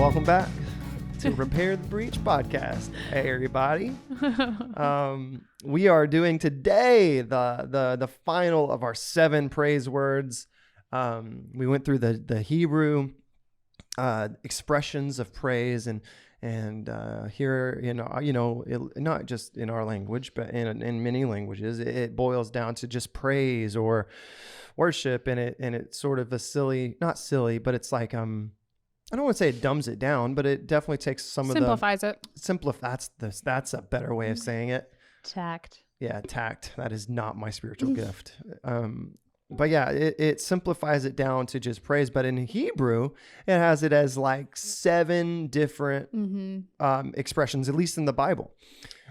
welcome back to Repair the Breach podcast. Hey, everybody. We are doing today the final of our 7 praise words. We went through the Hebrew expressions of praise and here, not just in our language, but in many languages, it boils down to just praise or worship, and it's sort of a not silly, but it's like I don't want to say it dumbs it down, but it definitely takes simplifies it. That's a better way of saying it. Tact. Yeah, tact. That is not my spiritual gift. But yeah, it simplifies it down to just praise. But in Hebrew, it has it as like 7 different expressions, at least in the Bible.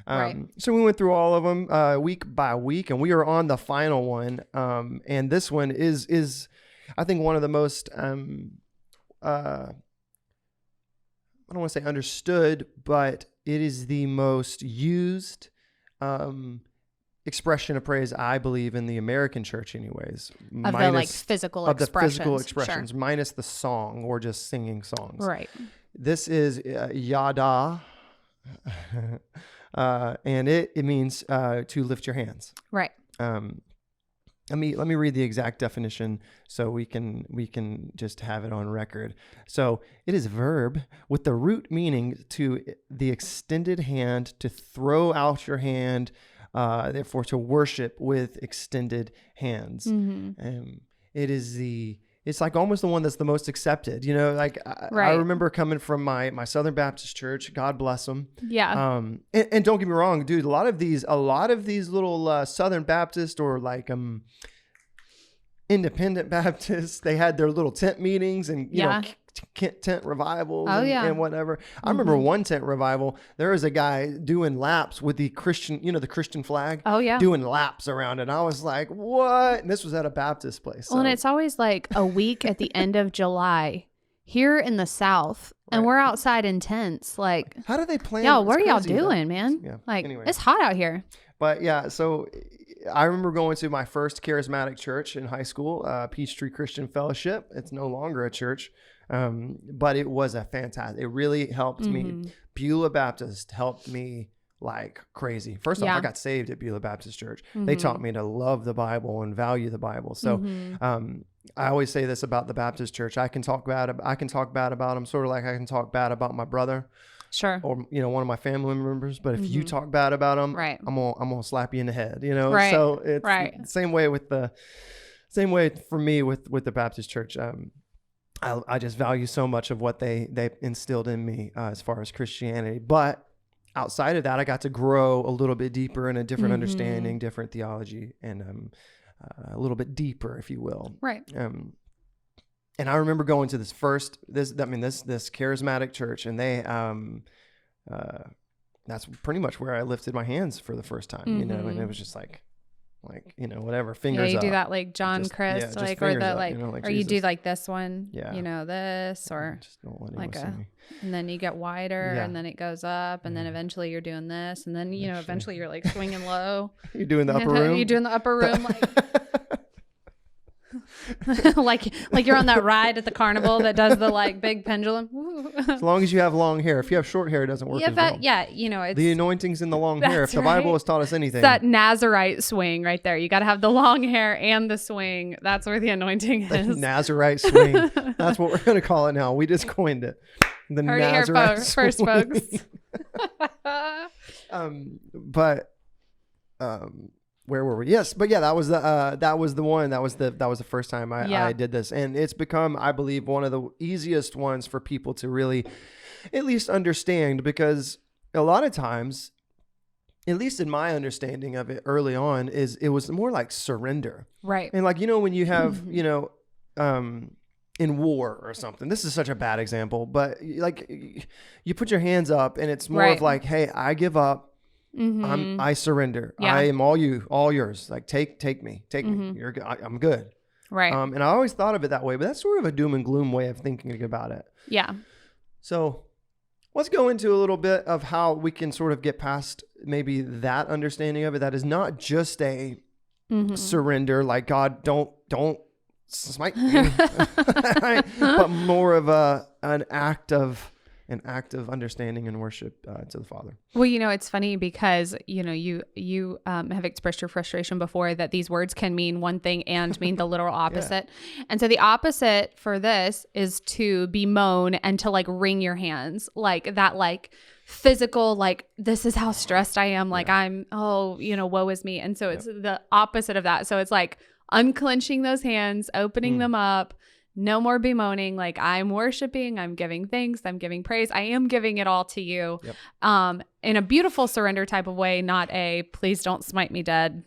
Right. So we went through all of them week by week, and we are on the final one. And this one is I think, one of the most I don't want to say understood, but it is the most used expression of praise, I believe, in the American church anyways. Of the physical expressions. Sure. Minus the song or just singing songs. Right. This is Yadah, and it means to lift your hands. Right. Let me read the exact definition so we can just have it on record. So it is a verb with the root meaning to the extended hand, to throw out your hand, therefore to worship with extended hands. It's like almost the one that's the most accepted, right. I remember coming from my Southern Baptist church, God bless them. Yeah. And don't get me wrong, dude, a lot of these little Southern Baptist or independent Baptists, they had their little tent meetings and, tent revivals and whatever. I remember one tent revival, there was a guy doing laps with the Christian, the Christian flag. Oh, yeah. Doing laps around it. I was like, what? And this was at a Baptist place. Well, and it's always like a week at the end of July here in the South, and we're outside in tents. Like, how do they plan? Yo, what are y'all doing, man? Yeah. Anyway. It's hot out here. But yeah, so I remember going to my first charismatic church in high school, Peachtree Christian Fellowship. It's no longer a church. But it was it really helped me. Beulah Baptist helped me like crazy. First off, I got saved at Beulah Baptist Church. They taught me to love the Bible and value the Bible. So, I always say this about the Baptist church. I can talk bad about them, sort of like I can talk bad about my brother. Sure. Or, one of my family members, but if you talk bad about them, right. I'm going to slap you in the head, Right. So it's the same way for me with the Baptist church. I just value so much of what they instilled in me as far as Christianity. But outside of that, I got to grow a little bit deeper in a different understanding, different theology, and a little bit deeper, if you will. Right. And I remember going to this charismatic church, and they that's pretty much where I lifted my hands for the first time, and it was just like whatever, fingers up. Yeah, you do that like John Christ, or the up, or Jesus. You do like this one, this, or just don't let anyone see me. And then you get wider, and then it goes up, and then eventually you're doing this, and then eventually you're like swinging low. You're doing the upper room. You're doing the upper room, like you're on that ride at the carnival that does the big pendulum. As long as you have long hair. If you have short hair, it doesn't work as well. It's the anointing's in the long hair. If the Bible has taught us anything, it's that Nazarite swing right there. You got to have the long hair and the swing. That's where the anointing is. The Nazarite swing. That's what we're going to call it now. We just coined it. The Nazarite swing. First, folks. Where were we? Yes, but yeah, that was the one. That was the first time I did this, and it's become, I believe, one of the easiest ones for people to really, at least understand, because a lot of times, at least in my understanding of it early on, it was more like surrender, right? And when you have in war or something. This is such a bad example, but you put your hands up, and it's more of like, hey, I give up. I surrender. Yeah. I am all yours. Like take me. You're good. I'm good. Right. And I always thought of it that way, but that's sort of a doom and gloom way of thinking about it. Yeah. So let's go into a little bit of how we can sort of get past maybe that understanding of it. That is not just a surrender, like God, don't smite me, right? But more of an act of an act of understanding and worship to the Father. Well, it's funny because, you have expressed your frustration before that these words can mean one thing and mean the literal opposite. Yeah. And so the opposite for this is to bemoan and to like wring your hands, like that, like physical, like this is how stressed I am. Like I'm, woe is me. And so it's the opposite of that. So it's like unclenching those hands, opening them up. No more bemoaning. Like I'm worshiping, I'm giving thanks, I'm giving praise. I am giving it all to you. In a beautiful surrender type of way, not a please don't smite me dead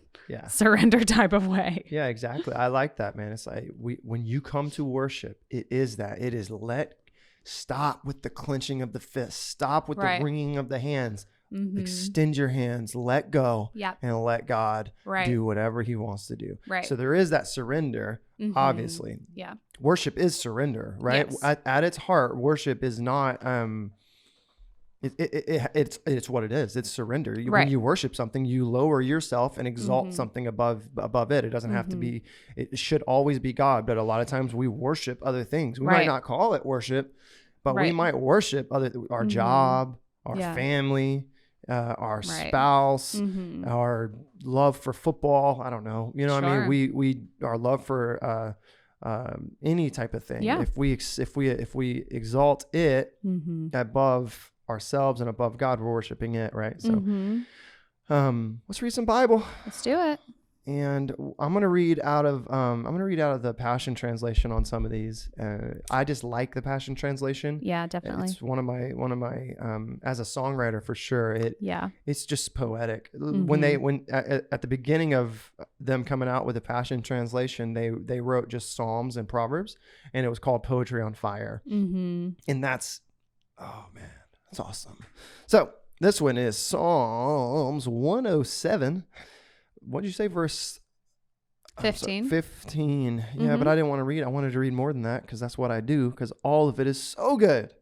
surrender type of way. Yeah, exactly. I like that, man. It's like when you come to worship, it is stop with the clenching of the fist. Stop with the wringing of the hands. Mm-hmm. Extend your hands, let go, and let God do whatever he wants to do. Right. So there is that surrender, obviously. Yeah. Worship is surrender, right? Yes. At its heart, worship is not, it's what it is. It's surrender. When you worship something, you lower yourself and exalt something above it. It doesn't have to be, it should always be God. But a lot of times we worship other things. We might not call it worship, but we might worship our job, our family, our spouse, our love for football. I don't know. What I mean? We our love for any type of thing. Yeah. If we exalt it above ourselves and above God, we're worshiping it, right? So let's read some Bible. Let's do it. And I'm gonna read out of the Passion Translation on some of these. I just like the Passion Translation. Yeah, definitely. It's one of my as a songwriter for sure. It's just poetic. When at the beginning of them coming out with the Passion Translation, they wrote just Psalms and Proverbs, and it was called Poetry on Fire. And that's, oh man, that's awesome. So this one is Psalms 107. What did you say? Verse 15. 15. Yeah, but I didn't want to read. I wanted to read more than that because that's what I do, because all of it is so good.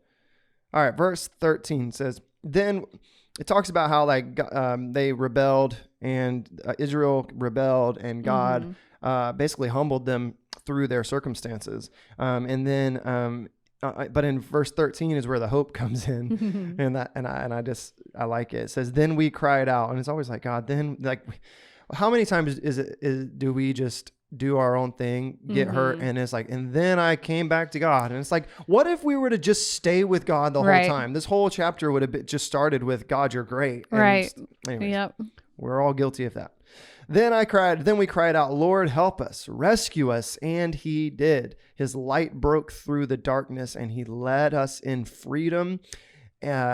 All right, verse 13 says, then it talks about how they rebelled, and Israel rebelled, and God basically humbled them through their circumstances. And then but in verse 13 is where the hope comes in. and I like it. It says, then we cried out. And it's always like, God, then, like, how many times do we just do our own thing, get hurt, and it's like, and then I came back to God? And it's like, what if we were to just stay with God the whole time? This whole chapter would have just started with, God, you're great. And anyways, we're all guilty of that. Then we cried out, Lord, help us, rescue us. And he did. His light broke through the darkness, and he led us in freedom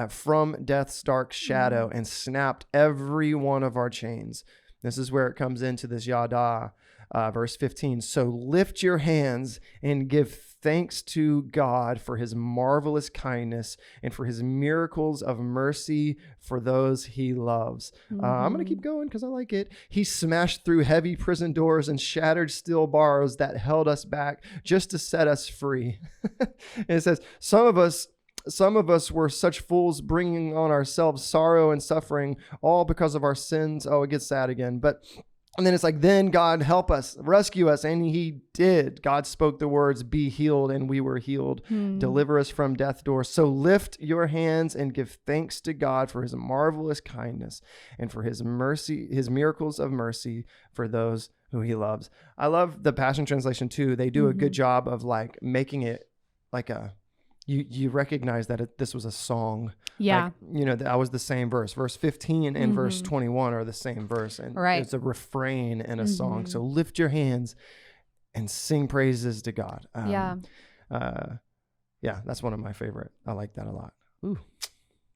from death's dark shadow, and snapped every one of our chains. This is where it comes into this Yadah, verse 15. So lift your hands and give thanks to God for his marvelous kindness and for his miracles of mercy for those he loves. I'm going to keep going because I like it. He smashed through heavy prison doors and shattered steel bars that held us back just to set us free. And it says, some of us were such fools, bringing on ourselves sorrow and suffering, all because of our sins. Oh, it gets sad again. And then it's like, then God help us, rescue us. And he did. God spoke the words, be healed, and we were healed. Deliver us from death's door. So lift your hands and give thanks to God for his marvelous kindness and for his mercy, his miracles of mercy for those who he loves. I love the Passion Translation too. They do a good job of like making it like you recognize that this was a song. Yeah. Like, that was the same verse. Verse 15 and verse 21 are the same verse. And it's a refrain in a song. So lift your hands and sing praises to God. That's one of my favorite. I like that a lot. Ooh.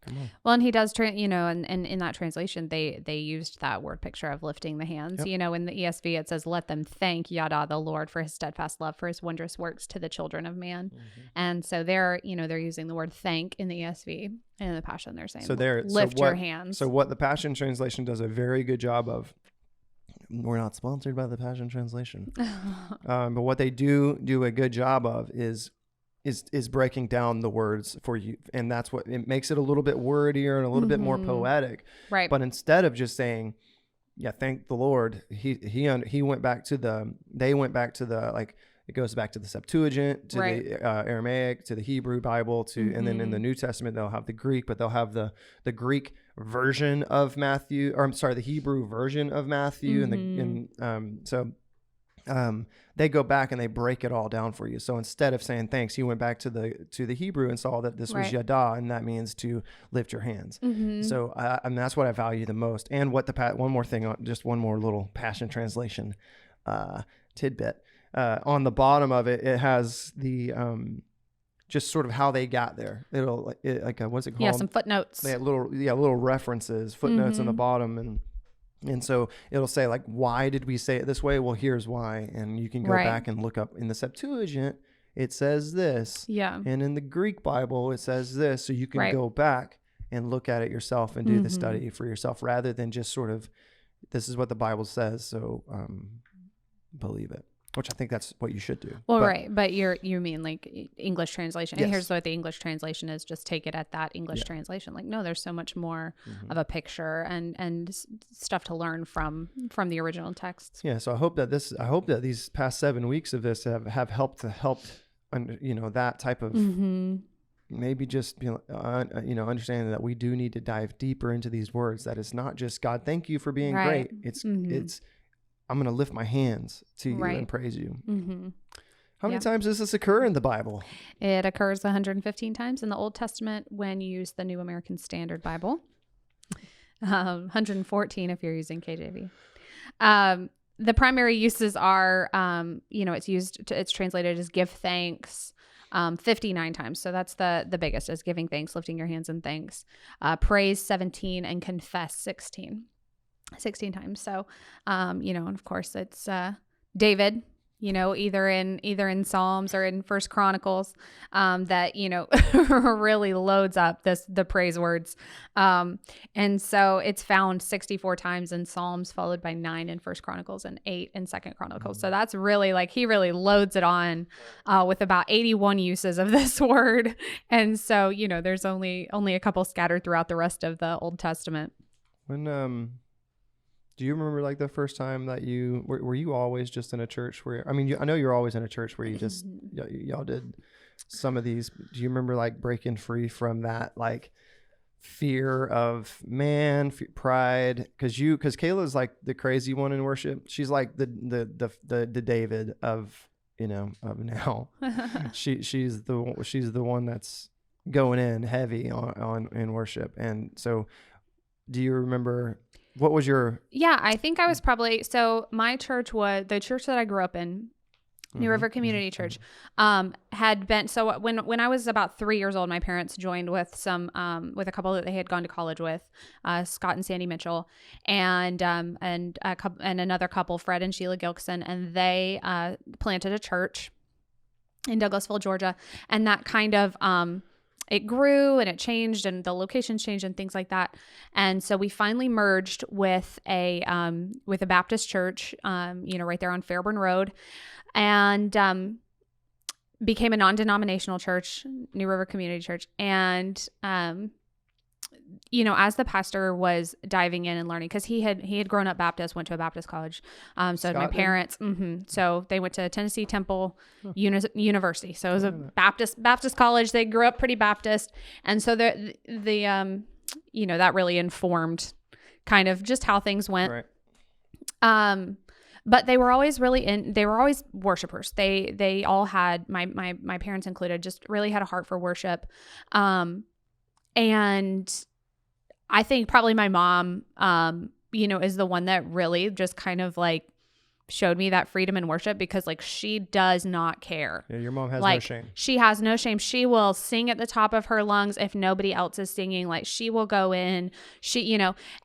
Come on. Well, and he does, and in that translation, they used that word picture of lifting the hands. Yep. In the ESV, it says, let them thank Yadah, the Lord, for his steadfast love, for his wondrous works to the children of man. And so they're using the word thank in the ESV, and in the Passion, they're saying, lift your hands. So what the Passion Translation does a very good job of, we're not sponsored by the Passion Translation, but what they do a good job of is breaking down the words for you. And that's what it makes it a little bit wordier and a little bit more poetic. Right. But instead of just saying, thank the Lord, they went back to the, like, it goes back to the Septuagint, to the Aramaic, to the Hebrew Bible, and then in the New Testament they'll have the Greek, but they'll have the Greek version of Matthew, or I'm sorry, the Hebrew version of Matthew, they go back and they break it all down for you. So instead of saying thanks, he went back to the Hebrew and saw that this was Yadah, and that means to lift your hands. So that's what I value the most. And what one more thing, just one more little Passion Translation tidbit. On the bottom of it, it has the just sort of how they got there. What's it called? Yeah, some footnotes. They had little references, footnotes on the bottom, and so it'll say like, why did we say it this way? Well, here's why, and you can go back and look up in the Septuagint. It says this, and in the Greek Bible it says this, so you can go back and look at it yourself and do the study for yourself, rather than just sort of, this is what the Bible says, so believe it. Which I think that's what you should do. Well, but you mean like English translation. And here's what the English translation is: just take it at that English translation. Like, no, there's so much more of a picture and stuff to learn from the original texts. Yeah. So I hope that these past 7 weeks of this have helped that type of maybe just understanding that we do need to dive deeper into these words. That it's not just God, thank you for being great. It's I'm going to lift my hands to you and praise you. How many times does this occur in the Bible? It occurs 115 times in the Old Testament when you use the New American Standard Bible. 114 if you're using KJV. The primary uses are, it's translated as give thanks 59 times. So that's the biggest, is giving thanks, lifting your hands in thanks. Praise 17 and confess 16 times. So, and of course it's David, either in Psalms or in First Chronicles, that, really loads up the praise words. And so it's found 64 times in Psalms, followed by 9 in First Chronicles and 8 in Second Chronicles. So that's really he really loads it on, with about 81 uses of this word. And so, there's only a couple scattered throughout the rest of the Old Testament. Do you remember the first time that were you always just in a church where, I know you're always in a church where you just, y'all did some of these. Do you remember breaking free from that, fear of pride? Cause Kayla's the crazy one in worship. She's the David of now. she's the one that's going in heavy on in worship. And so do you remember, what was your... Yeah, I think I was probably... So my church was... The church that I grew up in, New River Community Church, had been... So when I was about 3 years old, my parents joined with a couple that they had gone to college with, Scott and Sandy Mitchell, and another couple, Fred and Sheila Gilkson, and they planted a church in Douglasville, Georgia, and that kind of... it grew and it changed and the locations changed and things like that. And so we finally merged with a Baptist church, right there on Fairburn Road, and became a non-denominational church, New River Community Church. And, as the pastor was diving in and learning, because he had grown up Baptist, went to a Baptist college. So my parents, so they went to Tennessee Temple University. So it was a Baptist college. They grew up pretty Baptist. And so that really informed kind of just how things went. Right. But they were always they were always worshipers. They all had, my parents included, just really had a heart for worship. And I think probably my mom, is the one that really just kind of showed me that freedom in worship, because she does not care. Yeah, your mom has no shame. She has no shame. She will sing at the top of her lungs if nobody else is singing. She will go in,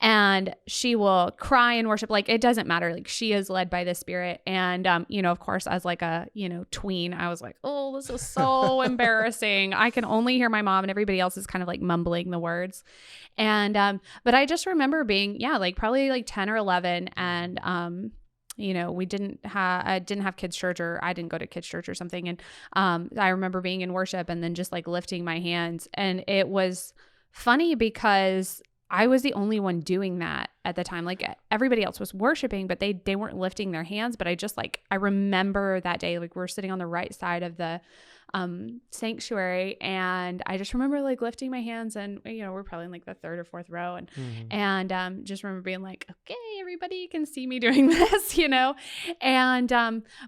and she will cry and worship. It doesn't matter. She is led by the Spirit. And, of course, as a tween, I was oh, this is so embarrassing. I can only hear my mom and everybody else is kind of mumbling the words. And, but I just remember being, probably 10 or 11, and, we didn't have kids church, or I didn't go to kids church or something. And I remember being in worship and then just lifting my hands. And it was funny because I was the only one doing that at the time. Like everybody else was worshiping, but they weren't lifting their hands. But I remember that day, like we're sitting on the right side of the sanctuary, and I just remember like lifting my hands, and we're probably in like the third or fourth row, and just remember being like, okay, everybody can see me doing this, and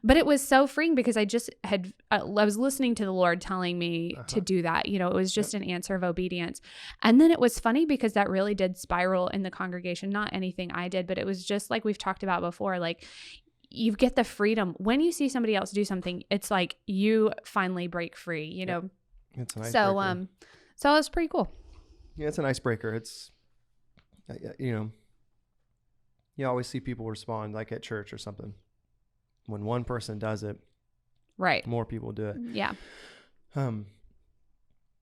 but it was so freeing because I just had I was listening to the Lord telling me to do that. It was just an answer of obedience. And then it was funny because that really did spiral in the congregation, not anything I did, but it was just like we've talked about before, like you get the freedom when you see somebody else do something. It's like you finally break free, It's an icebreaker. So it's pretty cool. Yeah, it's an icebreaker. It's, you always see people respond like at church or something. When one person does it, right, more people do it. Yeah.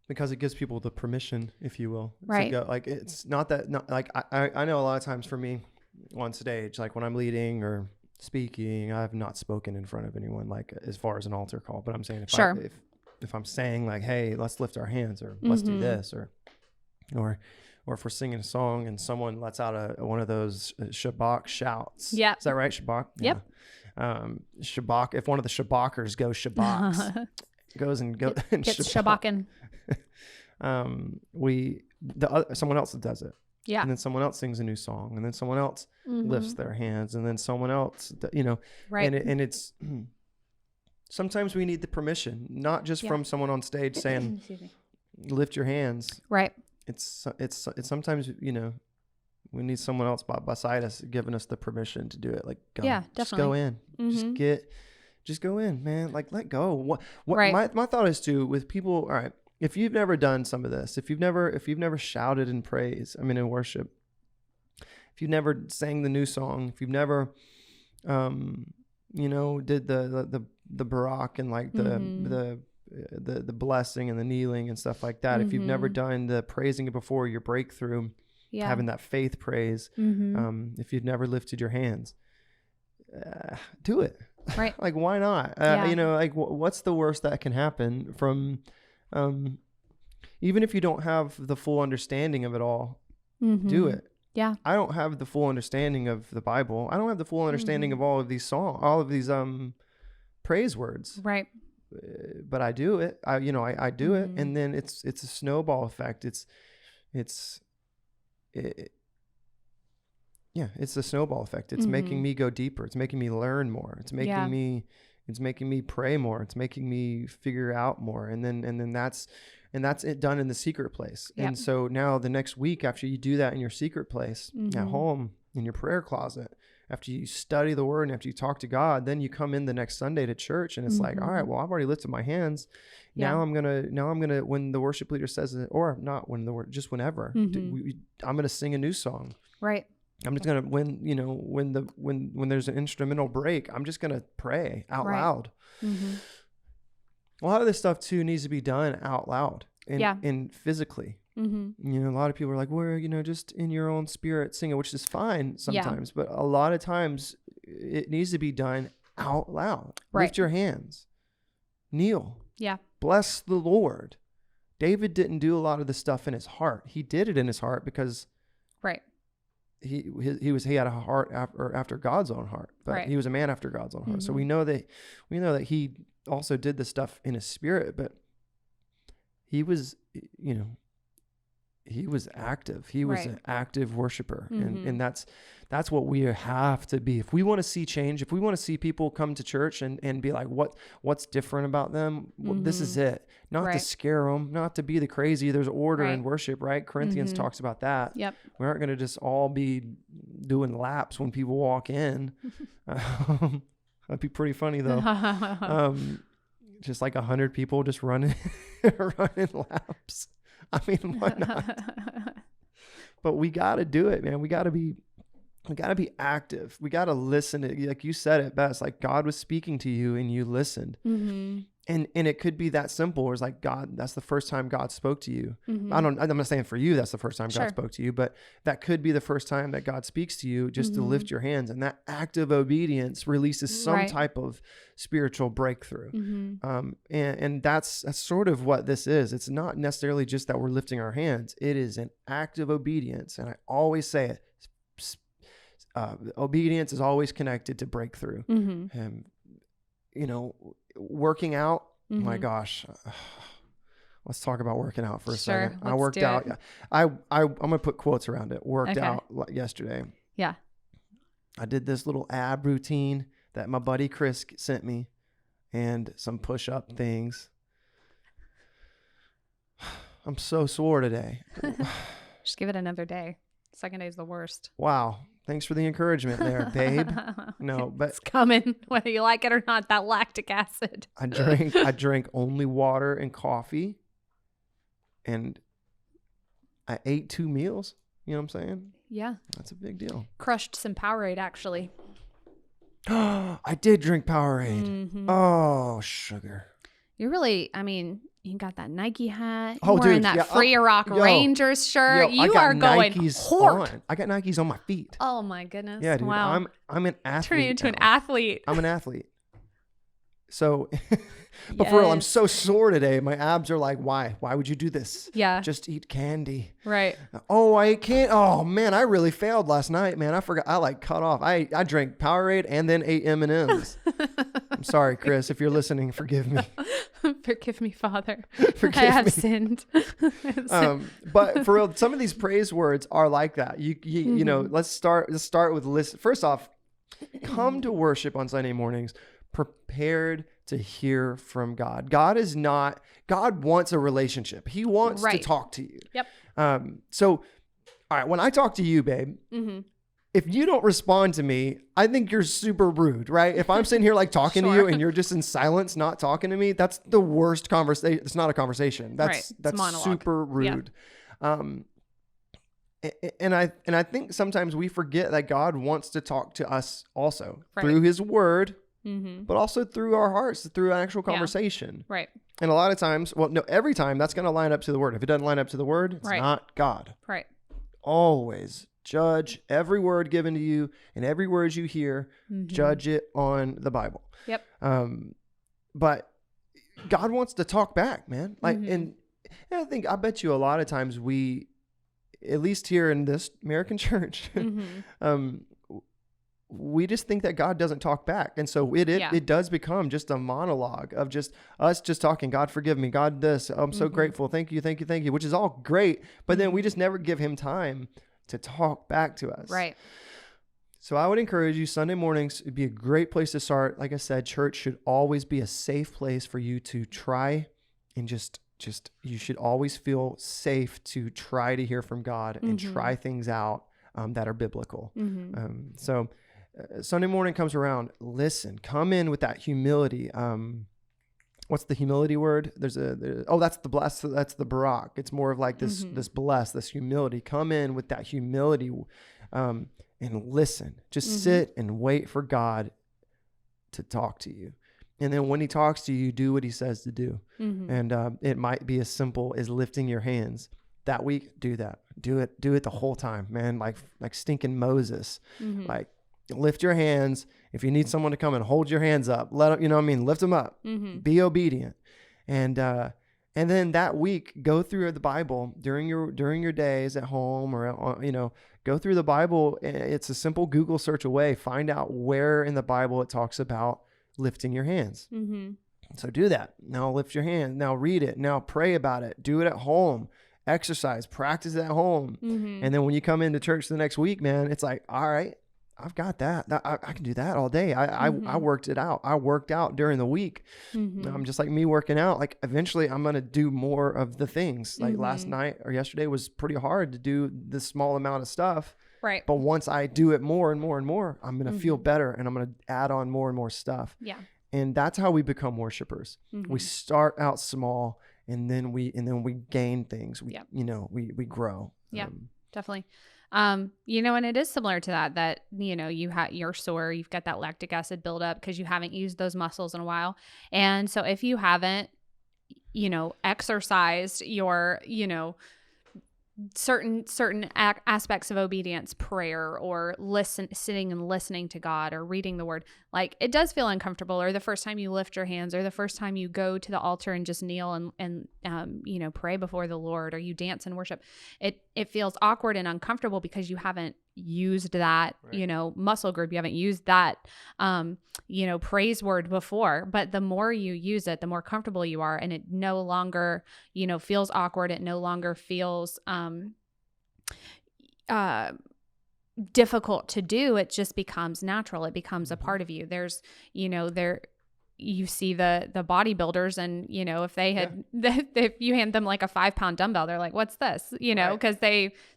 Because it gives people the permission, if you will. Right. Like it's not that, I know a lot of times for me on stage, like when I'm leading or speaking, I have not spoken in front of anyone, like as far as an altar call, but I'm saying if I'm saying like, hey, let's lift our hands, or let's do this, or if we're singing a song and someone lets out one of those Shabbat shouts. Yeah. Is that right? Shabbat? Yep. Yeah. Shabbat. If one of the Shabbakers goes Shabbaks, goes and gets Shabbakin. Someone else does it. Yeah. And then someone else sings a new song, and then someone else lifts their hands, and then someone else, right. And it's sometimes we need the permission, not just from someone on stage saying, lift your hands. Right. It's sometimes, we need someone else beside us giving us the permission to do it. Like, go, yeah, definitely. Just go in, just go in, man. Like, let go. What right. my thought is too, with people. All right. If you've never done some of this, if you've never shouted in praise, in worship, if you've never sang the new song, if you've never, did the Barak and like the blessing and the kneeling and stuff like that, if you've never done the praising before your breakthrough, having that faith praise, if you've never lifted your hands, do it. Right. Like, why not? Like what's the worst that can happen from, even if you don't have the full understanding of it all, do it. Yeah. I don't have the full understanding of the Bible. I don't have the full understanding of all of these all of these praise words. Right. But I do it. I do it, and then it's a snowball effect. It's a snowball effect. It's making me go deeper. It's making me learn more. It's making me pray more. It's making me figure out more. And then that's it done in the secret place. Yep. And so now the next week, after you do that in your secret place at home, in your prayer closet, after you study the word and after you talk to God, then you come in the next Sunday to church, and it's like, all right, well, I've already lifted my hands. Now I'm gonna, when the worship leader says it, or not when just whenever, I'm gonna sing a new song. Right. I'm just gonna when there's an instrumental break, I'm just gonna pray out loud. A lot of this stuff too needs to be done out loud and physically. A lot of people are like, well, just in your own spirit sing it, which is fine sometimes, but a lot of times it needs to be done out loud. Right. Lift your hands, kneel, bless the Lord. David didn't do a lot of the stuff in his heart. He did it in his heart because he had a heart after God's own heart, but he was a man after God's own heart. So we know that he also did the stuff in his spirit, but he was, he was active. He was an active worshiper. And that's what we have to be. If we want to see change, if we want to see people come to church and be like, what's different about them? Well, this is it. Not to scare them, not to be the crazy. There's order in worship, right? Corinthians talks about that. Yep. We aren't going to just all be doing laps when people walk in. That'd be pretty funny though. Just like 100 people just running laps. I mean, why not? But we got to do it, man. We got to be active. We got to listen to, like you said it best, like God was speaking to you and you listened. And it could be that simple. Or it's like, God, that's the first time God spoke to you. Mm-hmm. I'm not saying for you that's the first time Sure. God spoke to you, but that could be the first time that God speaks to you, just to Mm-hmm. lift your hands. And that act of obedience releases some Right. type of spiritual breakthrough. Mm-hmm. And that's sort of what this is. It's not necessarily just that we're lifting our hands. It is an act of obedience. And I always say it. Obedience is always connected to breakthrough. Mm-hmm. And, working out, Mm-hmm. my gosh, let's talk about working out for a Sure, second. I let's worked do out. it. I'm going to put quotes around it. Worked Okay. out yesterday. Yeah. I did this little ab routine that my buddy Chris sent me and some push-up things. I'm so sore today. Just give it another day. Second day is the worst. Wow. Thanks for the encouragement there, babe. No, but It's coming, whether you like it or not, that lactic acid. I drank only water and coffee, and I ate 2 meals. You know what I'm saying? Yeah. That's a big deal. Crushed some Powerade, actually. I did drink Powerade. Mm-hmm. Oh, sugar. You're really, you got that Nike hat. Oh, You're wearing dude, that yeah, Free Rock Rangers shirt. I You got are going Nikes hard. on. I got Nikes on my feet. Oh my goodness. Yeah, dude. Wow. I'm an athlete. Turning into an now. athlete. I'm an athlete. So, but for real, I'm Yes. so sore today. My abs are like, why? Why would you do this? Yeah. Just eat candy. Right. Oh, I can't. Oh man, I really failed last night, man. I forgot. I cut off. I drank Powerade and then ate M&Ms. I'm sorry, Chris, if you're listening, forgive me. Forgive me, Father. Forgive I have me. sinned. But for real, some of these praise words are like that. You know, let's start with list. First off, come to worship on Sunday mornings prepared to hear from God. God wants a relationship. He wants to talk to you. Yep. So, all right, when I talk to you, babe, if you don't respond to me, I think you're super rude, right? If I'm sitting here like talking to you and you're just in silence, not talking to me, that's the worst conversation. It's not a conversation. That's super rude. Yeah. And I think sometimes we forget that God wants to talk to us also through his word, but also through our hearts, through an actual conversation. Right. And a lot of times, every time that's going to line up to the word. If it doesn't line up to the word, it's not God. Right. Always judge every word given to you and every word you hear, judge it on the Bible. Yep. But God wants to talk back, man. And I bet you a lot of times we, at least here in this American church, we just think that God doesn't talk back. And so it does become just a monologue of just us just talking, God, forgive me. God, this, I'm so grateful. Thank you, which is all great. But then we just never give him time to talk back to us. Right. So I would encourage you, Sunday mornings would be a great place to start. Like I said, church should always be a safe place for you to try and just you should always feel safe to try to hear from God and try things out that are biblical. So Sunday morning comes around, listen, come in with that humility. What's the humility word? That's the bless. That's the barak. It's more of like this bless, this humility. Come in with that humility and listen. Just sit and wait for God to talk to you. And then when he talks to you, do what he says to do. And it might be as simple as lifting your hands. That week, do that. Do it the whole time, man. Like stinking Moses. Like, lift your hands. If you need someone to come and hold your hands up, lift them up. Be obedient. And then that week, go through the Bible during your days at home or, go through the Bible. It's a simple Google search away. Find out where in the Bible it talks about lifting your hands. So do that. Now lift your hand. Now read it. Now pray about it. Do it at home. Exercise. Practice at home. And then when you come into church the next week, man, it's like, all right, I've got that. I can do that all day. I worked it out. I worked out during the week. I'm just like me working out. Like eventually I'm going to do more of the things. Like last night or yesterday was pretty hard to do this small amount of stuff. Right. But once I do it more and more and more, I'm going to feel better and I'm going to add on more and more stuff. Yeah. And that's how we become worshipers. We start out small and then we gain things. We grow. Yeah, definitely. And it is similar to that, you're sore, you've got that lactic acid buildup because you haven't used those muscles in a while. And so if you haven't, exercised your, certain aspects of obedience, prayer, or sitting and listening to God, or reading the word, like it does feel uncomfortable, or the first time you lift your hands, or the first time you go to the altar and just kneel and pray before the Lord, or you dance and worship, it feels awkward and uncomfortable because you haven't used that, muscle group. You haven't used that, praise word before. But the more you use it, the more comfortable you are. And it no longer, feels awkward. It no longer feels difficult to do. It just becomes natural. It becomes a part of you. There's, you see the bodybuilders, and if they had if you hand them like a 5-pound dumbbell, they're like, what's this, because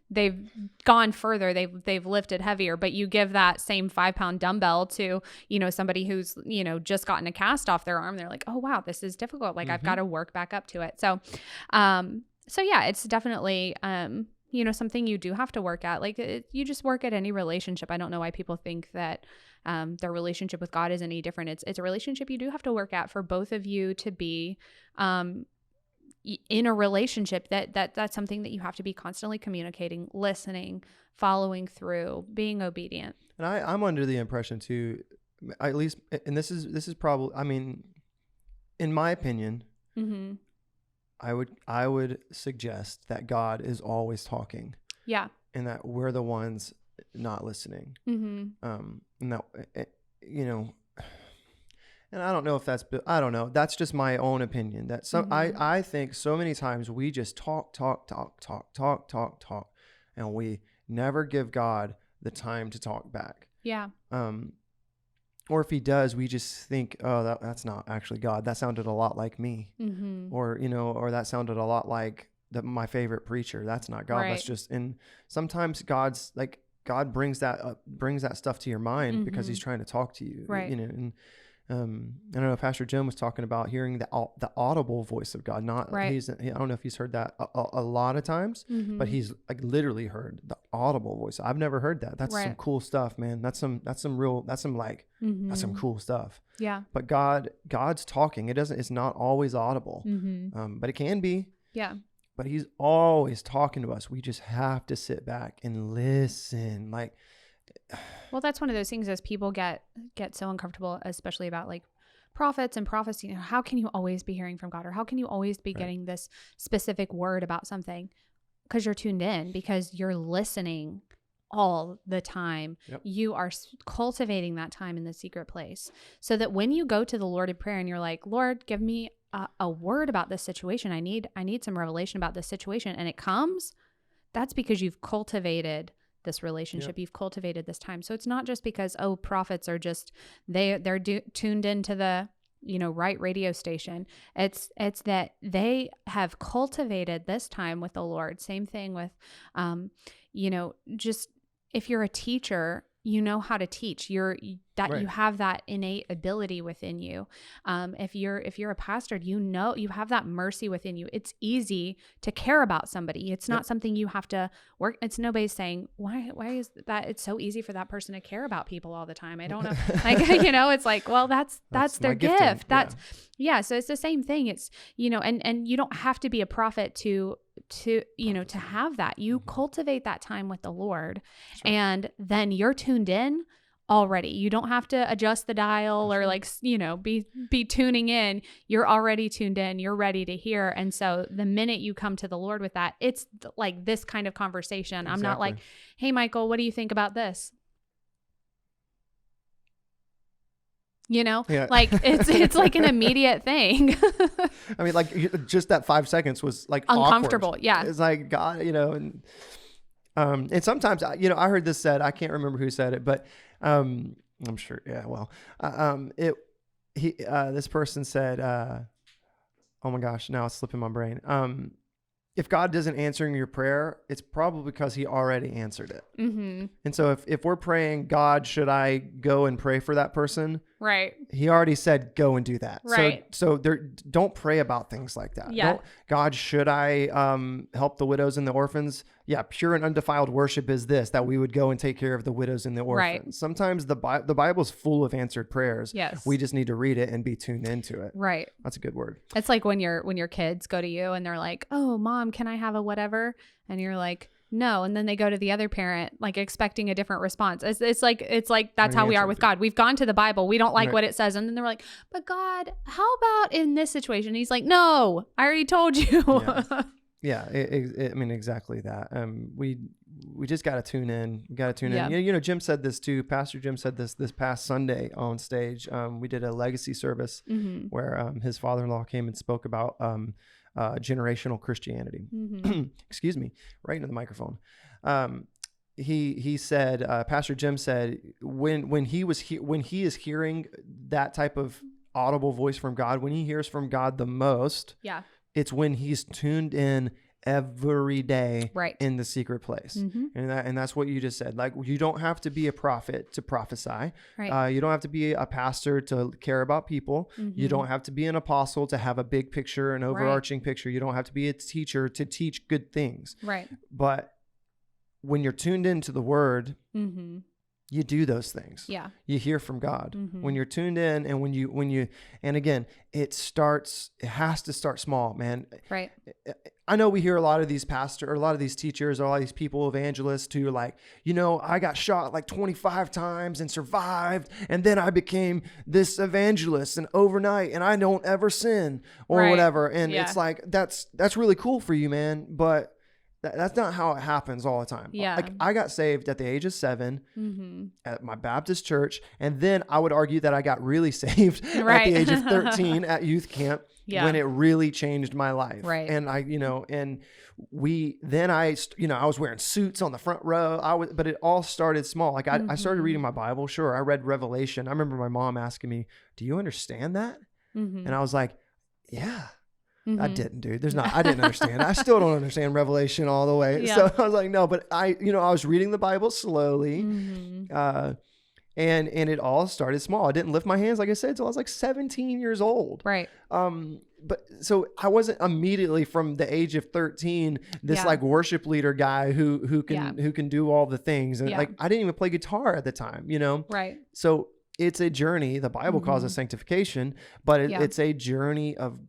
they've gone further, they've lifted heavier. But you give that same 5-pound dumbbell to somebody who's just gotten a cast off their arm, they're like, oh wow, this is difficult, like I've got to work back up to it. So yeah, it's definitely something you do have to work at. Like you just work at any relationship. I don't know why people think that their relationship with God is any different. It's a relationship you do have to work at for both of you to be in a relationship. That's something that you have to be constantly communicating, listening, following through, being obedient. And I'm under the impression too, at least, and this is probably, I mean, in my opinion, mm-hmm. I would suggest that God is always talking. Yeah. And that we're the ones not listening. Mm-hmm. And that, and I don't know if I don't know. That's just my own opinion. That I think so many times we just talk, and we never give God the time to talk back. Yeah. Or if he does, we just think, oh, that's not actually God. That sounded a lot like me. Mm-hmm. Or that sounded a lot like my favorite preacher. That's not God. Right. That's just, and sometimes God brings that stuff to your mind mm-hmm. because he's trying to talk to you. Right. And I don't know, Pastor Jim was talking about hearing the audible voice of God. Not right. I don't know if he's heard that a lot of times, mm-hmm. but he's like literally heard the audible voice. I've never heard that. That's right. Some cool stuff, man. That's some cool stuff. Yeah. But God's talking. It's not always audible, mm-hmm. But it can be. Yeah. But he's always talking to us. We just have to sit back and listen. Like, well, that's one of those things as people get so uncomfortable, especially about like prophets and prophecy. How can you always be hearing from God, or how can you always be getting this specific word about something? Because you're tuned in, because you're listening all the time. Yep. You are cultivating that time in the secret place, so that when you go to the Lord in prayer and you're like, Lord, give me a word about this situation. I need some revelation about this situation. And it comes, that's because you've cultivated this relationship. Yep. You've cultivated this time. So it's not just because, prophets are just, they're tuned into the, right radio station. It's that they have cultivated this time with the Lord. Same thing with, just if you're a teacher, you know how to teach. Right. You have that innate ability within you. If you're a pastor, you have that mercy within you. It's easy to care about somebody. It's not something you have to work. It's nobody's saying, why is that? It's so easy for that person to care about people all the time. I don't know. It's like, well, that's their gift. So it's the same thing. It's, and you don't have to be a prophet to have that. You cultivate that time with the Lord, and then you're tuned in already. You don't have to adjust the dial or be tuning in. You're already tuned in. You're ready to hear. And so the minute you come to the Lord with that, it's like this kind of conversation. Exactly. I'm not like, hey, Michael, what do you think about this? Like it's like an immediate thing. I mean, like just that 5 seconds was like uncomfortable. Awkward. Yeah. It's like, God, and sometimes, I heard this said, I can't remember who said it, but I'm sure. Yeah. Well, this person said, oh my gosh, now it's slipping my brain. If God doesn't answer your prayer, it's probably because he already answered it. Mm-hmm. And so if we're praying, God, should I go and pray for that person? Right. He already said, go and do that. Right. So don't pray about things like that. Yeah. God, should I help the widows and the orphans? Yeah. Pure and undefiled worship is this, that we would go and take care of the widows and the orphans. Right. Sometimes the Bible's full of answered prayers. Yes. We just need to read it and be tuned into it. Right. That's a good word. It's like when your kids go to you and they're like, oh, mom, can I have a whatever? And you're like, no. And then they go to the other parent, like expecting a different response. It's like that's how we are with God. We've gone to the Bible. We don't like what it says. And then they're like, but God, how about in this situation? And he's like, no, I already told you. Yeah. I mean, exactly that. We just got to tune in. We got to tune Yeah. in. You know, Jim said this too. Pastor Jim said this past Sunday on stage. We did a legacy service where his father-in-law came and spoke about generational Christianity. Excuse me, right into the microphone. He said, Pastor Jim said, when he is hearing that type of audible voice from God, when he hears from God the most, it's when he's tuned in every day in the secret place. And that's what you just said. Like, you don't have to be a prophet to prophesy. You don't have to be a pastor to care about people. You don't have to be an apostle to have a big picture, an overarching picture. You don't have to be a teacher to teach good things. But when you're tuned into the word, you do those things. You hear from God when you're tuned in, and when you, and again, it has to start small, man. I know we hear a lot of these a lot of these teachers, a lot of these people, evangelists who are like, you know, I got shot like 25 times and survived. And then I became this evangelist and overnight, and I don't ever sin or whatever. And it's like, that's really cool for you, man. But that's not how it happens all the time. Like, I got saved at the age of 7 at my Baptist church. And then I would argue that I got really saved at the age of 13 at youth camp when it really changed my life. And I was wearing suits on the front row. But it all started small. Like I started reading my Bible. Sure. I read Revelation. I remember my mom asking me, do you understand that? And I was like, yeah. I didn't, dude. I didn't understand. I still don't understand Revelation all the way. So I was like, no, but I was reading the Bible slowly. And it all started small. I didn't lift my hands, like I said, until I was like 17 years old. But so I wasn't immediately from the age of 13, this like worship leader guy who can do all the things. And like, I didn't even play guitar at the time, you know? So it's a journey. The Bible calls it sanctification, but it's a journey of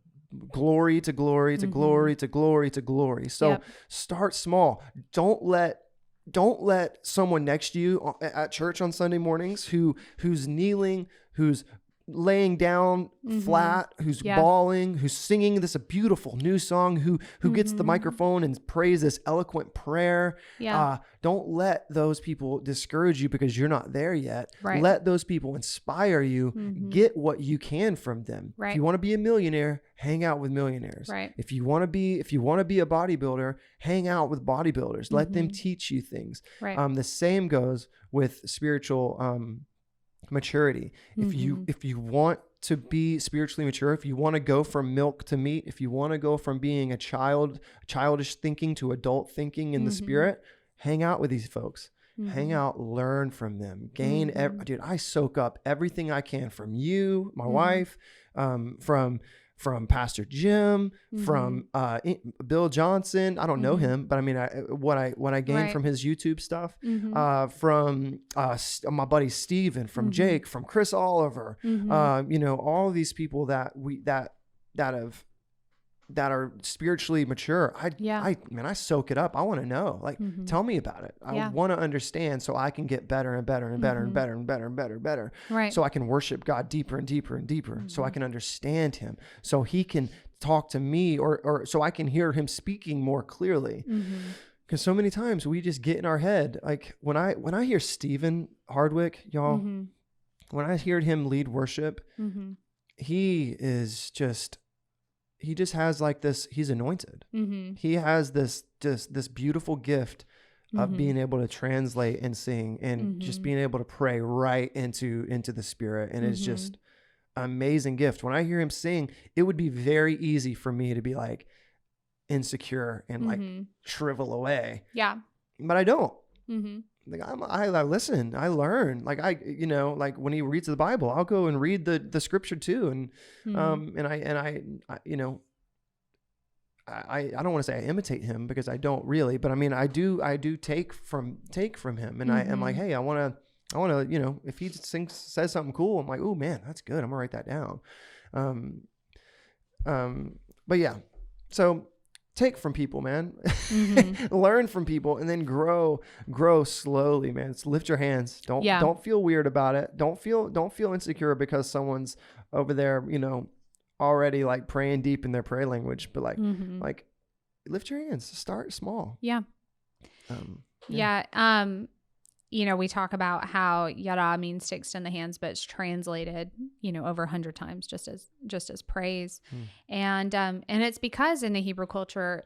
glory to glory to glory to glory to glory. So start small. Don't let someone next to you at church on Sunday mornings who's kneeling, who's laying down flat, who's bawling, who's singing this a beautiful new song, who gets the microphone and prays this eloquent prayer. Don't let those people discourage you because you're not there yet. Let those people inspire you. Get what you can from them. If you want to be a millionaire, hang out with millionaires. If you want to be a bodybuilder, hang out with bodybuilders. Let them teach you things. The same goes with spiritual maturity. If you want to be spiritually mature, if you want to go from milk to meat, if you want to go from being a childish thinking to adult thinking in the spirit, hang out with these folks. Hang out, learn from them, gain. Dude, I soak up everything I can from you, my wife, from Pastor Jim, from Bill Johnson. I don't know him, but I mean, what I gained from his YouTube stuff, from my buddy Steven, from Jake, from Chris Oliver, all of these people that are spiritually mature. I soak it up. I want to know, like, tell me about it. I want to understand so I can get better and better and better and better and better and better and better. So I can worship God deeper and deeper and deeper. So I can understand him. So he can talk to me or so I can hear him speaking more clearly. Because so many times we just get in our head. Like when I hear Stephen Hardwick, y'all, when I heard him lead worship, he just has like this, he's anointed. He has this beautiful gift of being able to translate and sing and just being able to pray right into the spirit. And it's just an amazing gift. When I hear him sing, it would be very easy for me to be like insecure and like shrivel away. But I don't. like I listen, I learn. Like like when he reads the Bible, I'll go and read the scripture too. And and I I don't want to say I imitate him because I don't really, but I mean I do take from him, and I am like, hey, I want to, if he says something cool, I'm like, oh man, that's good, I'm gonna write that down. But yeah, so take from people, man. Learn from people, and then grow slowly, man. It's lift your hands. Don't feel weird about it. Don't feel insecure because someone's over there, already like praying deep in their prayer language, but like lift your hands, start small. Yeah. We talk about how Yadah means to extend the hands, but it's translated, over 100 times just as praise. And it's because in the Hebrew culture,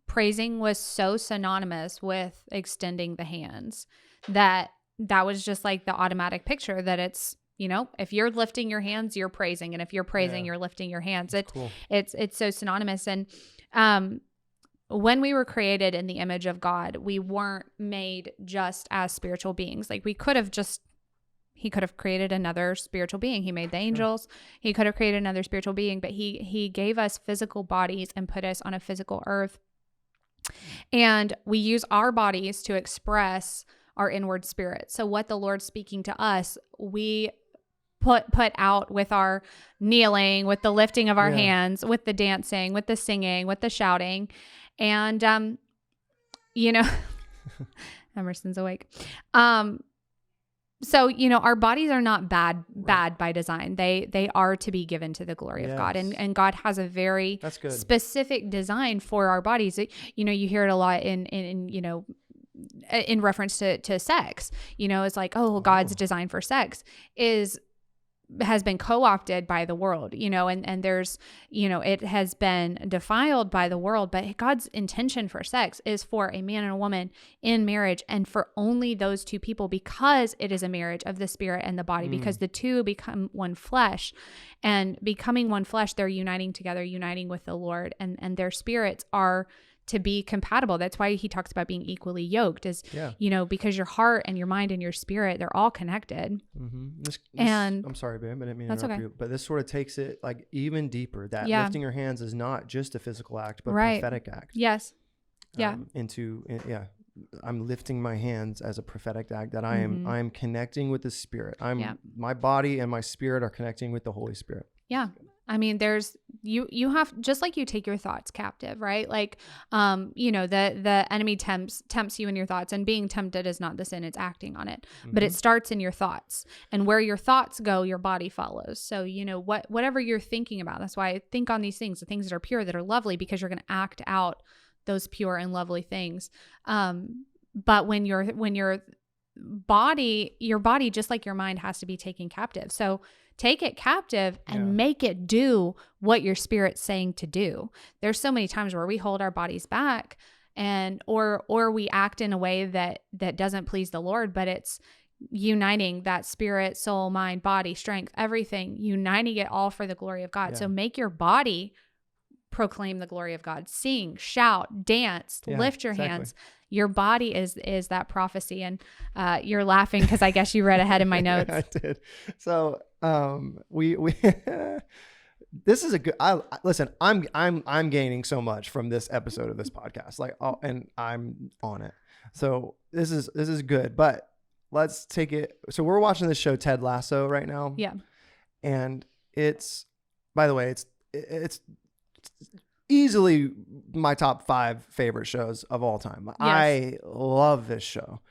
praising was so synonymous with extending the hands that was just like the automatic picture that it's, if you're lifting your hands, you're praising. And if you're praising, you're lifting your hands. It's so synonymous. And, when we were created in the image of God, we weren't made just as spiritual beings. Like he could have created another spiritual being. He made the angels. He could have created another spiritual being, but he gave us physical bodies and put us on a physical earth. And we use our bodies to express our inward spirit. So what the Lord's speaking to us, we put out with our kneeling, with the lifting of our hands, with the dancing, with the singing, with the shouting. And, Emerson's awake. So, our bodies are not bad by design. They are to be given to the glory of God. And God has a very specific design for our bodies. You hear it a lot in reference to sex. It's like, God's design for sex has been co-opted by the world, and there's, it has been defiled by the world, but God's intention for sex is for a man and a woman in marriage, and for only those two people, because it is a marriage of the spirit and the body, because the two become one flesh, and becoming one flesh, they're uniting together, uniting with the Lord, and their spirits are to be compatible. That's why he talks about being equally yoked, because your heart and your mind and your spirit, they're all connected. And I'm sorry, babe, I didn't mean to interrupt you, but this sort of takes it like even deeper, that lifting your hands is not just a physical act, but a prophetic act. Yes. I'm lifting my hands as a prophetic act, that I am connecting with the Spirit. My body and my spirit are connecting with the Holy Spirit. Yeah. I mean, there's, you have, just like you take your thoughts captive, right? Like, the enemy tempts you in your thoughts, and being tempted is not the sin, it's acting on it, but it starts in your thoughts, and where your thoughts go, your body follows. So, whatever you're thinking about, that's why I think on these things, the things that are pure, that are lovely, because you're going to act out those pure and lovely things. But when your body, just like your mind, has to be taken captive. So take it captive and make it do what your spirit's saying to do. There's so many times where we hold our bodies back, or we act in a way that doesn't please the Lord, but it's uniting that spirit, soul, mind, body, strength, everything, uniting it all for the glory of God. So make your body proclaim the glory of God. Sing, shout, dance, lift your hands. Your body is that prophecy. And you're laughing because I guess you read ahead in my notes. I did. So we this is a good. Listen. I'm gaining so much from this episode of this podcast. And I'm on it. So this is good. But let's take it. So we're watching this show Ted Lasso right now. Yeah. And it's, by the way, it's easily my top 5 favorite shows of all time. Yes. I love this show.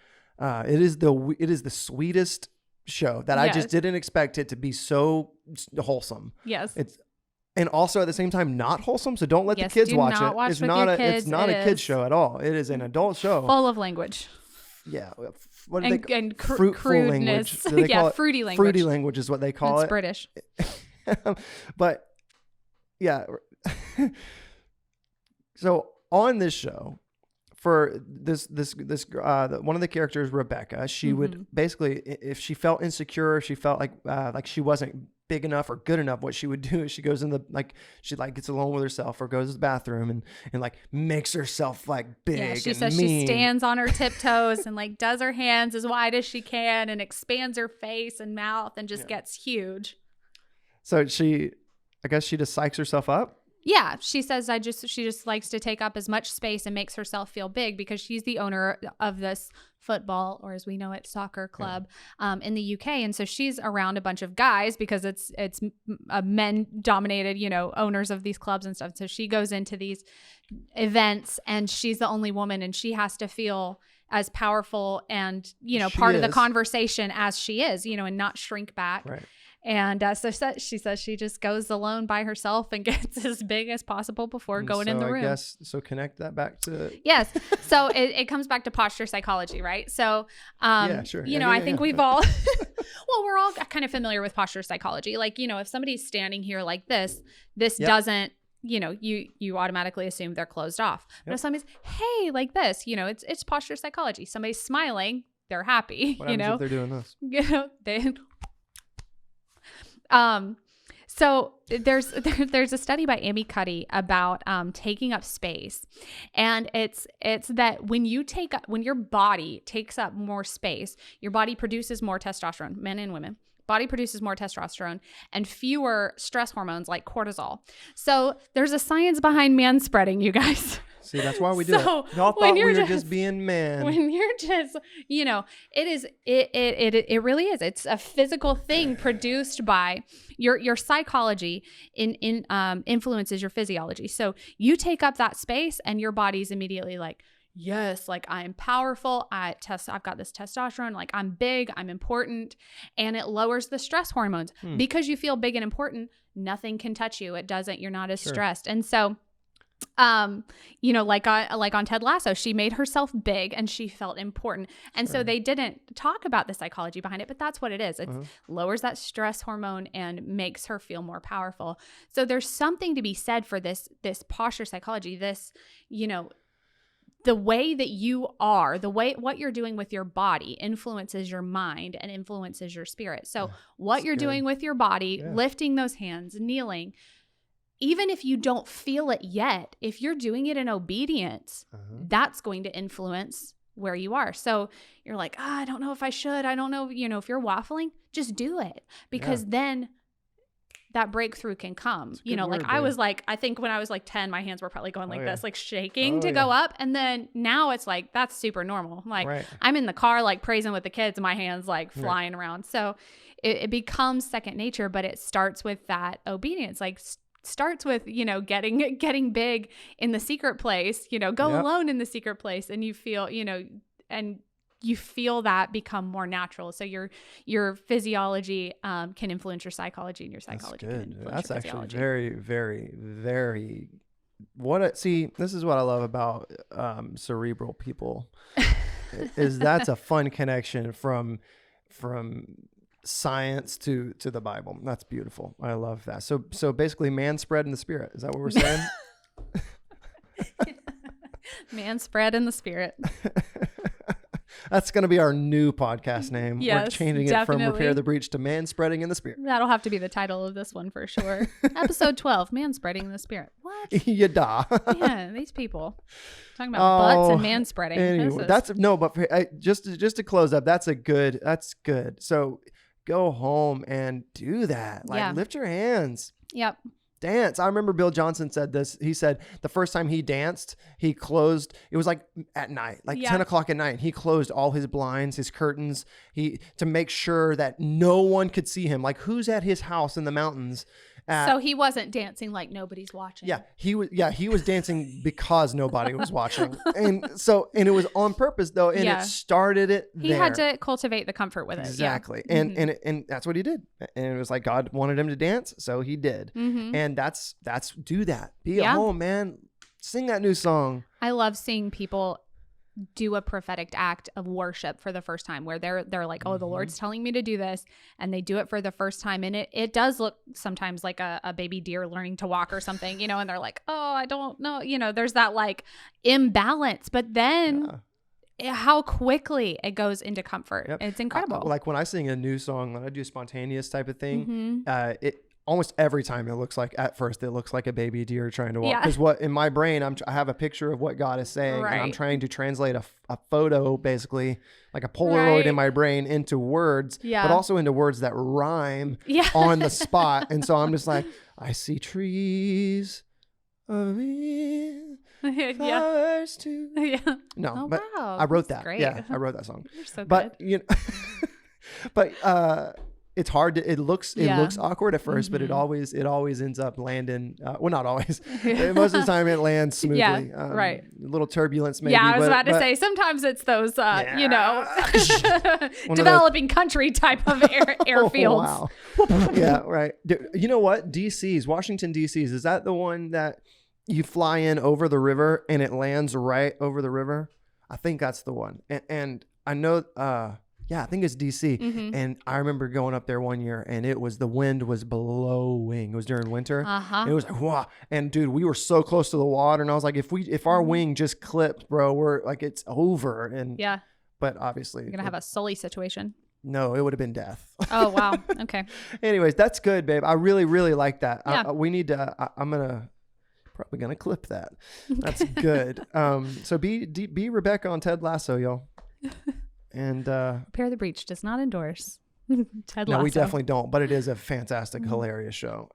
It is the sweetest show that I just didn't expect it to be so wholesome. Yes. And also at the same time not wholesome, so don't let the kids watch it. It's not a kid's show at all. It is an adult show. Full of language. Yeah. What do they fruitful language. Fruity language. Fruity language is what they call it. It's British. But yeah. So on this show, for this one of the characters, Rebecca, she would basically, if she felt insecure, she felt like she wasn't big enough or good enough, what she would do is she goes in the, like, she like gets alone with herself or goes to the bathroom and like makes herself like big. Yeah, she and says mean. she stands on her tiptoes and like does her hands as wide as she can and expands her face and mouth and just gets huge. So I guess she just psychs herself up. Yeah, she says she just likes to take up as much space and makes herself feel big because she's the owner of this football, or as we know it, soccer club in the UK. And so she's around a bunch of guys because it's men dominated, owners of these clubs and stuff. So she goes into these events and she's the only woman and she has to feel as powerful and, part of the conversation as she is, and not shrink back. Right. And so she says she just goes alone by herself and gets as big as possible before going in the room. I guess, so connect that back to... Yes. So it comes back to posture psychology, right? So, yeah, sure. I think we've all, well, we're all kind of familiar with posture psychology. Like, if somebody's standing here like this doesn't, you automatically assume they're closed off. But if somebody's, hey, like this, it's posture psychology. Somebody's smiling, they're happy, What happens if they're doing this? They... So there's a study by Amy Cuddy about taking up space, and it's that when your body takes up more space, your body produces more testosterone, men and women. Body produces more testosterone and fewer stress hormones like cortisol. So there's a science behind man spreading, you guys. See, that's why we do it. Y'all thought we were just being man. When you're just, it really is. It's a physical thing produced by your psychology influences your physiology. So you take up that space and your body's immediately like, yes, like I'm powerful. I've got this testosterone, like I'm big, I'm important. And it lowers the stress hormones because you feel big and important. Nothing can touch you. It doesn't, you're not as stressed. And so, like on Ted Lasso, she made herself big and she felt important. And so they didn't talk about the psychology behind it, but that's what it is. It lowers that stress hormone and makes her feel more powerful. So there's something to be said for this posture psychology, this, the way that you are, what you're doing with your body influences your mind and influences your spirit. So what you're doing with your body, lifting those hands, kneeling, even if you don't feel it yet, if you're doing it in obedience, that's going to influence where you are. So you're like, I don't know if I should. I don't know, if you're waffling, just do it because then that breakthrough can come. I was like, I think when I was like 10, my hands were probably going like this, like shaking to go up. And then now it's like, that's super normal. Like I'm in the car, like praising with the kids, my hands like flying around. So it becomes second nature, but it starts with that obedience, like starts with, getting big in the secret place, go alone in the secret place and you feel, and you feel that become more natural. So your physiology can influence your psychology and your psychology can influence That's your actually physiology. very, very, very, this is what I love about cerebral people is that's a fun connection from science to the Bible. That's beautiful. I love that. So basically man spread in the spirit. Is that what we're saying? Man spread in the spirit. That's going to be our new podcast name. Yes, we're changing it from Repair the Breach to Man Spreading in the Spirit. That'll have to be the title of this one for sure. Episode 12, Man Spreading in the Spirit. What? Yadah. Yeah, these people talking about butts and man spreading. Anyway, just to close up, that's good. So go home and do that. Lift your hands. Yep. Dance. I remember Bill Johnson said this. He said the first time he danced, he closed, it was like at night, 10 o'clock at night. He closed all his blinds, his curtains, to make sure that no one could see him. Like who's at his house in the mountains? So he wasn't dancing like nobody's watching. He was dancing because nobody was watching. And it was on purpose though. And it started it there. He had to cultivate the comfort with it. Exactly. And that's what he did. And it was like God wanted him to dance. So he did. And that's do that. Be at home, man. Sing that new song. I love seeing people do a prophetic act of worship for the first time where they're like, oh, the Lord's telling me to do this. And they do it for the first time. And it does look sometimes like a baby deer learning to walk or something, and they're like, oh, I don't know. There's that like imbalance, but then how quickly it goes into comfort. Yep. It's incredible. Like when I sing a new song, when I do spontaneous type of thing, Mm-hmm. it almost every time it looks like, at first, it looks like a baby deer trying to walk. Yeah. Because what in my brain, I have a picture of what God is saying, and I'm Right. trying to translate a photo, basically like a Polaroid Right. in my brain, into words, Yeah. but also into words that rhyme Yeah. on the spot. And so I'm just like, I see trees of me, Yeah. flowers too. Yeah. No, Oh, but wow. I wrote That's that. great. Yeah, I wrote that song. You're so But good. you know, but it's hard to. It looks awkward at first, but it Mm-hmm. always ends up landing. Well, not always. Most of the time, it lands smoothly. Yeah, right. A little turbulence, maybe. Yeah, I was but- about to but- say sometimes it's those, One of developing country type of airfields. Oh, wow. Yeah, right. You know what? DC's, Washington, DC's, is that the one that you fly in over the river and it lands right over the river? I think that's the one. And I know, I think it's DC. Mm-hmm. And I remember going up there one year and the wind was blowing. It was during winter. Uh-huh. It was like, wow. And dude, we were so close to the water. And I was like, if our wing just clipped, bro, we're like, it's over. And Yeah, but obviously, you're gonna have a Sully situation. no, it would have been death. Oh wow. Okay. Anyways, that's good, babe. I really, really like that. Yeah. We need to. I'm probably gonna clip that. That's good. So be Rebecca on Ted Lasso, y'all. And Repair the Breach does not endorse Ted no, Lasso. we definitely don't. But it is a fantastic, hilarious show.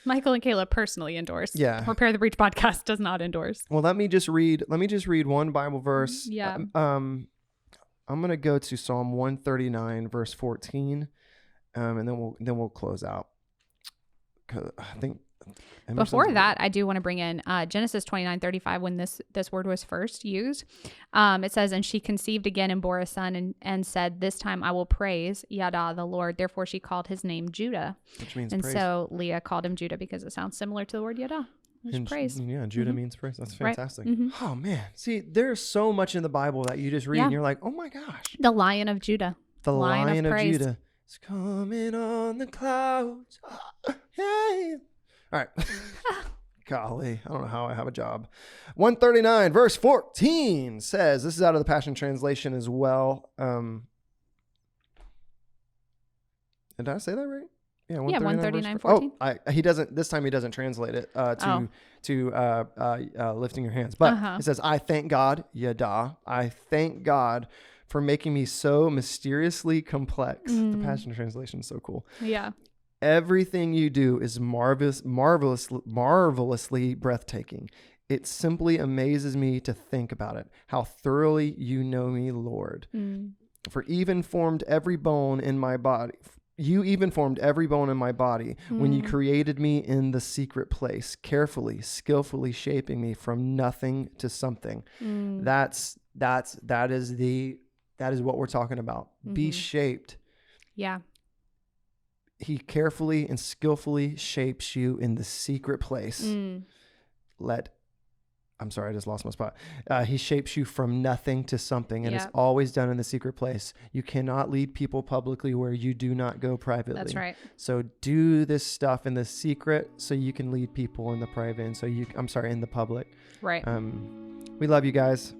Michael and Kayla personally endorse. Yeah. Repair the Breach podcast does not endorse. Well, let me just read one Bible verse. Yeah. I'm gonna go to Psalm 139, verse 14, and then we'll close out. 'Cause I think. Before that, I do want to bring in Genesis 29:35 when this word was first used. It says, "And she conceived again and bore a son and said, 'This time I will praise Yadah the Lord.' Therefore she called his name Judah." Which means And praise. so Leah called him Judah because it sounds similar to the word Yadah, which is And praise. Yeah, Judah Mhm. means praise. That's Right. fantastic. Mhm. Oh man, see, there's so much in the Bible that you just read Yeah. and you're like, oh my gosh, The Lion of Judah. the Lion of Lion of praise. Judah is coming on the clouds. Hey. All right. Golly, I don't know how I have a job. 139 verse 14 says, this is out of the Passion Translation as well. Did I say that right? Yeah, 139, verse 14. he doesn't. This time he doesn't translate it to lifting your hands, but Uh-huh. it says, "I thank God, Yadah. I thank God for making me so mysteriously complex." The Passion Translation is so cool. Yeah. Everything you do is marvelously breathtaking. It simply amazes me to think about it. How thoroughly you know me, Lord. For even formed every bone in my body. You even formed every bone in my body when you created me in the secret place, carefully, skillfully shaping me from nothing to something. That is what we're talking about. Be shaped. Yeah. He carefully and skillfully shapes you in the secret place. I'm sorry, I just lost my spot. He shapes you from nothing to something, and it's always done in the secret place. You cannot lead people publicly where you do not go privately. That's right. So do this stuff in the secret so you can lead people in the private, and in the public. Right. We love you guys.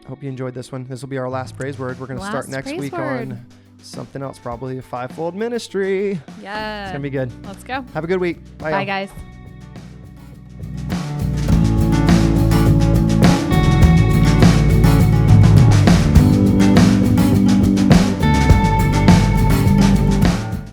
Hope you enjoyed this one. This will be our last praise word. We're going to start next week on something else, probably a fivefold ministry. Yeah. It's going to be good. Let's go. Have a good week. Bye, guys.